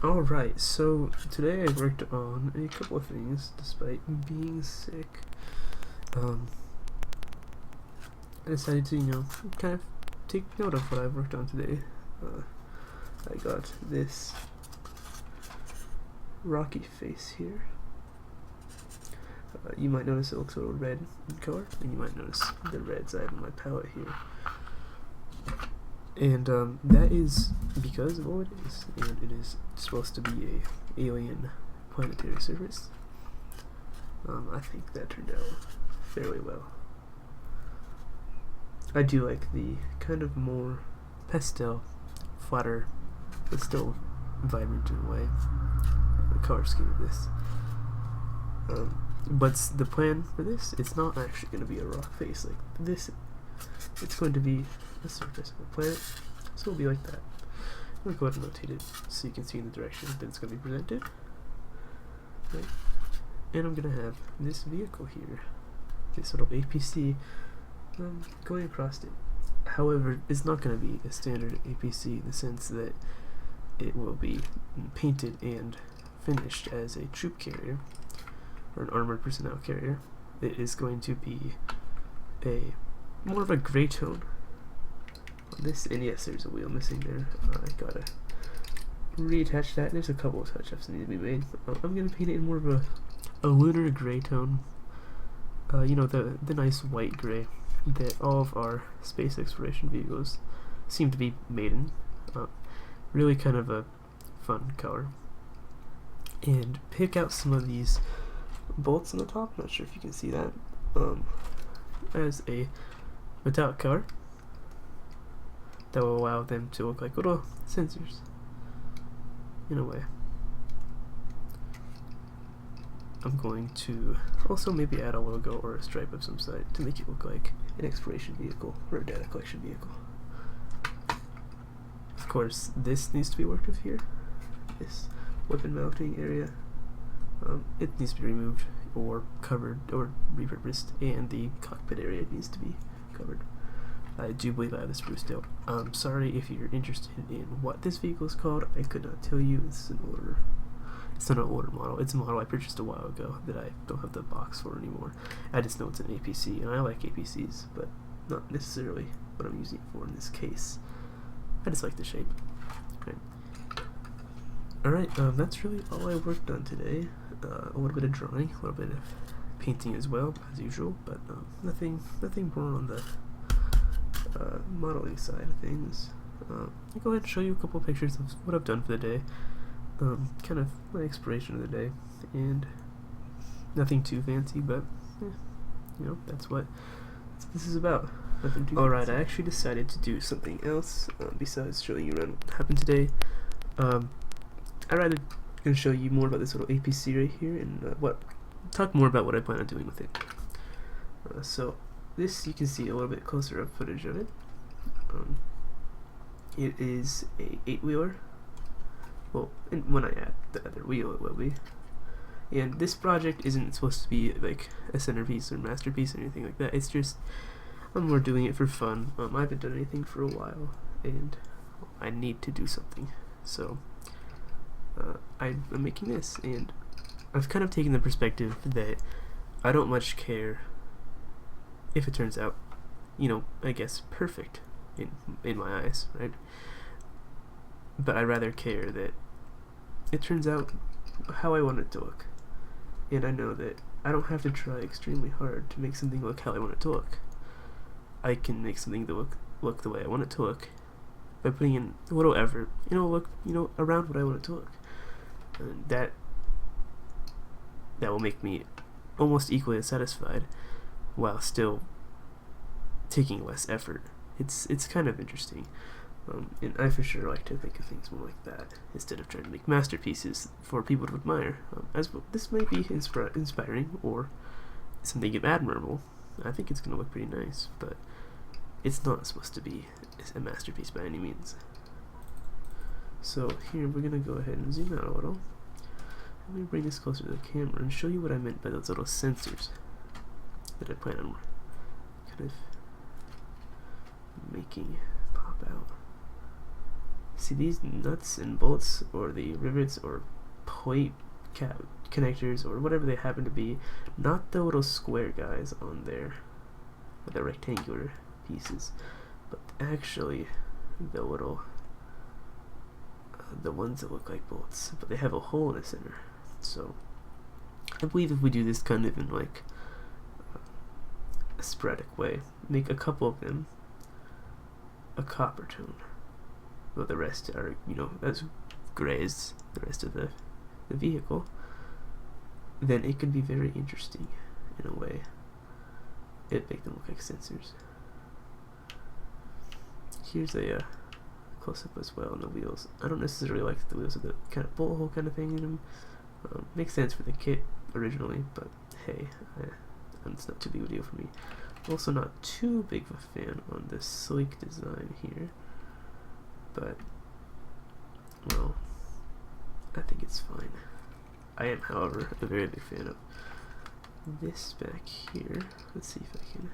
Alright, so today I worked on a couple of things despite being sick. I decided to, kind of take note of what I've worked on today. I got this rocky face here. You might notice it looks a little red in color, and you might notice the reds I have in my palette here. And that is because of what it is, and it is supposed to be a alien planetary surface. I think that turned out fairly well. I do like the kind of more pastel, flatter, but still vibrant in a way, the color scheme of this. But the plan for this, it's not actually going to be a rock face like this. It's going to be the surface of a planet, so it'll be like that. I'm going to go ahead and rotate it so you can see in the direction that it's going to be presented. Right. And I'm going to have this vehicle here, this little APC, going across it. However, it's not going to be a standard APC in the sense that it will be painted and finished as a troop carrier, or an armored personnel carrier. It is going to be more of a gray tone on this, and yes, there's a wheel missing there. I gotta reattach that. There's a couple of touch-ups that need to be made. I'm gonna paint it in more of a lunar gray tone. The nice white gray that all of our space exploration vehicles seem to be made in. Really kind of a fun color. And pick out some of these bolts on the top. Not sure if you can see that. As a metallic color that will allow them to look like little sensors in a way. I'm going to also maybe add a logo or a stripe of some sort to make it look like an exploration vehicle or a data collection vehicle. Of course, this needs to be worked with here. This weapon mounting area, it needs to be removed or covered or repurposed, and the cockpit area needs to be covered. I do believe I have this spruced out. I'm sorry if you're interested in what this vehicle is called. I could not tell you. It's an older. It's not an older model. It's a model I purchased a while ago that I don't have the box for anymore. I just know it's an APC, and I like APCs, but not necessarily what I'm using it for in this case. I just like the shape. Okay. Alright, that's really all I worked on today. A little bit of drawing, a little bit of painting as well, as usual, but nothing more on the modeling side of things. I'll go ahead and show you a couple of pictures of what I've done for the day. Kind of my exploration of the day, and nothing too fancy, but that's what this is about. Nothing too Alright, I actually decided to do something else besides showing you around what happened today. I'd rather gonna show you more about this little APC right here, and talk more about what I plan on doing with it. So this, you can see a little bit closer up footage of it. It is a 8-wheeler. Well, and when I add the other wheel, it will be. And this project isn't supposed to be like a centerpiece or masterpiece or anything like that. It's just I'm more doing it for fun. I haven't done anything for a while, and I need to do something. So I'm making this, and I've kind of taken the perspective that I don't much care if it turns out, I guess perfect in my eyes, right? But I rather care that it turns out how I want it to look. And I know that I don't have to try extremely hard to make something look how I want it to look. I can make something to look the way I want it to look by putting in a little effort, around what I want it to look. And that will make me almost equally as satisfied while still taking less effort. It's kind of interesting. And I for sure like to think of things more like that, instead of trying to make masterpieces for people to admire. As well, this might be inspiring or something admirable. I think it's going to look pretty nice, but it's not supposed to be a masterpiece by any means. So here we're going to go ahead and zoom out a little. Let me bring this closer to the camera and show you what I meant by those little sensors that I plan on kind of making pop out. See these nuts and bolts, or the rivets, or point connectors, or whatever they happen to be, not the little square guys on there, the rectangular pieces, but actually the little, the ones that look like bolts, but they have a hole in the center. So I believe if we do this kind of in like a sporadic way, make a couple of them a copper tone, well, the rest are, you know, as gray as the rest of the vehicle, then it can be very interesting in a way. It make them look like sensors. Here's a close-up as well on the wheels. I don't necessarily like the wheels with the kind of bullet hole kind of thing in them. Makes sense for the kit originally, but hey, it's not too big of a deal for me. Also not too big of a fan on this sleek design here, but well, I think it's fine. I am, however, a very big fan of this back here. Let's see if I can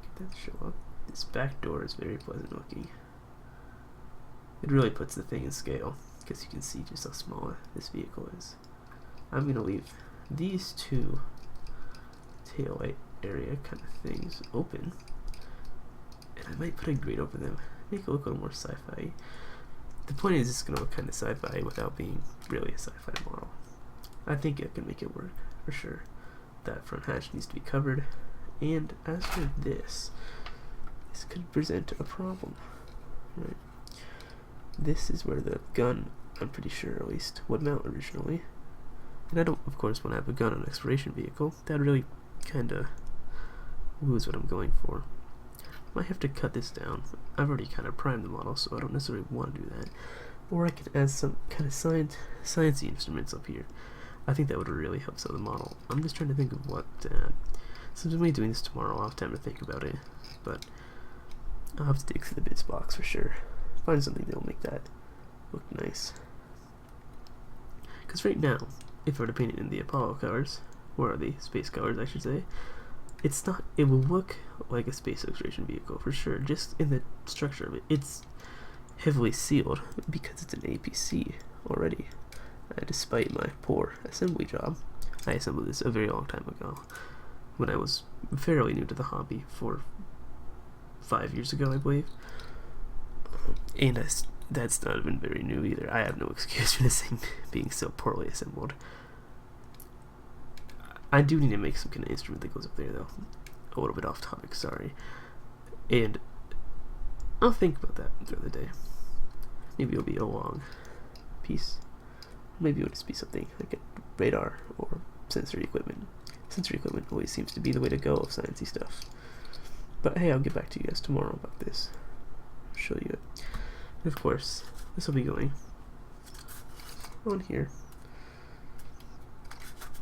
get that to show up. This back door is very pleasant looking. It really puts the thing in scale, because you can see just how small this vehicle is. I'm going to leave these two tail light area kind of things open, and I might put a grate over them, make it look a little more sci-fi. The point is, it's going to look kind of sci-fi without being really a sci-fi model. I think it can make it work, for sure. That front hatch needs to be covered, and as for this could present a problem, right? This is where the gun, I'm pretty sure at least, would mount originally. And I don't, of course, want to have a gun on an exploration vehicle. That really kind of woos what I'm going for. Might have to cut this down. I've already kind of primed the model, so I don't necessarily want to do that. Or I could add some kind of sciencey instruments up here. I think that would really help sell the model. I'm just trying to think of what to add. Since I'm only doing this tomorrow, I'll have time to think about it. But I'll have to dig through the bits box for sure. Find something that will make that look nice. Because right now, if I were to paint it in the Apollo colors, or the space colors I should say, it's not, it will look like a space exploration vehicle for sure, just in the structure of it. It's heavily sealed because it's an APC already. Despite my poor assembly job, I assembled this a very long time ago, when I was fairly new to the hobby, 5 years ago I believe. And that's not even very new either. I have no excuse for this thing being so poorly assembled. I do need to make some kind of instrument that goes up there though. A little bit off topic, sorry. And I'll think about that throughout the day. Maybe it'll be a long piece. Maybe it'll just be something like a radar or sensory equipment. Sensory equipment always seems to be the way to go of sciencey stuff. But hey, I'll get back to you guys tomorrow about this. I'll show you it. And of course, this will be going on here.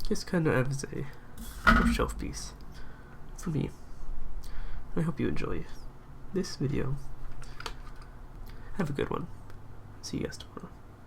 Just kind of as a shelf piece for me. I hope you enjoy this video. Have a good one. See you guys tomorrow.